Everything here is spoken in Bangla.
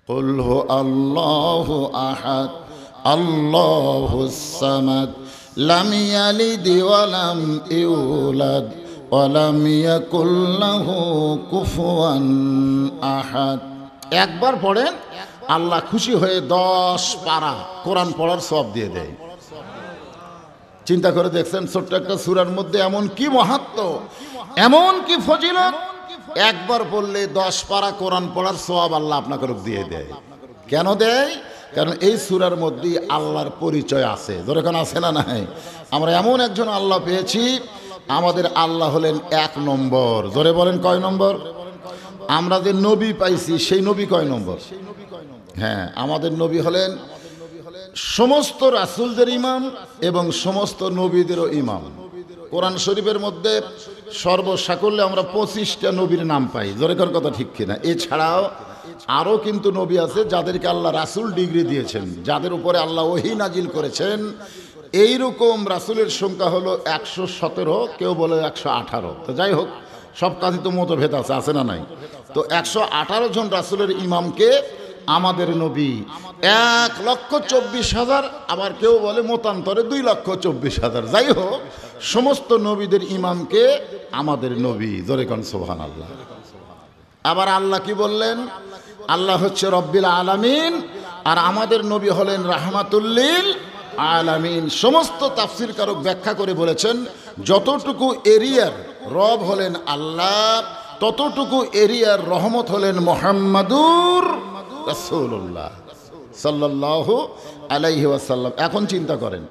কুল হু আল্লাহু আহাদ আল্লাহুস সামাদ লাম ইয়ালিদ ওয়া লাম ইউলাদ ওয়া লাম ইয়াকুল লাহু কুফুয়ান আহাদ। একবার পড়েন, আল্লাহ খুশি হয়ে 10 পারা কোরআন পড়ার সওয়াব দিয়ে দেয়। চিন্তা করে দেখছেন, ছোট্ট একটা সূরার মধ্যে এমন কি মাহাত্ম্য, এমন কি ফজিলত, একবার পড়লে 10 পারা কোরআন পড়ার সওয়াব আল্লাহ আপনাকে দিয়ে দেয়। কেন দেয়? কারণ এই সূরার মধ্যে আল্লাহর পরিচয় আছে। জোরে কোন আছে না নাই? আমরা এমন একজন আল্লাহ পেয়েছি, আমাদের আল্লাহ হলেন 1 নম্বর। জোরে বলেন কয় নম্বর? আমরা যে নবী পাইছি সেই নবী কয় নম্বর? হ্যাঁ, আমাদের নবী হলেন সমস্ত রাসূলদের ইমাম এবং সমস্ত নবীদেরও ইমাম। কোরআন শরীফের মধ্যে সর্বসাকল্যে আমরা 25টা নবীর নাম পাই। জোরে কোন কথা ঠিক কিনা? এছাড়াও আরও কিন্তু নবী আছে যাদেরকে আল্লাহ রাসূল ডিগ্রি দিয়েছেন, যাদের উপরে আল্লাহ ওহী নাজিল করেছেন। এইরকম রাসূলের সংখ্যা হলো 117, কেউ বলে 118। তো যাই হোক, সব কাজই তো মতভেদ আছে না নাই? তো 118 জন রাসূলের ইমামকে আমাদের নবী 1,24,000, আবার কেউ বলে মতান্তরে 2,24,000। যাই হোক, সমস্ত নবীদের ইমামকে আমাদের নবী। জোরে কোন সুবহানাল্লাহ। আবার আল্লাহ কি বললেন? আল্লাহ হচ্ছে রব্বিল আলামিন, আর আমাদের নবী হলেন রাহমাতুল লিল আলামিন। সমস্ত তাফসীরকারক ব্যাখ্যা করে বলেছেন, যতটুকু এরিয়ার রব হলেন আল্লাহ, ততটুকু এরিয়ার রহমত হলেন মুহাম্মাদুর রাসূলুল্লাহ সাল্লাল্লাহু আলাইহি ওয়াসাল্লাম। এখন চিন্তা করেন,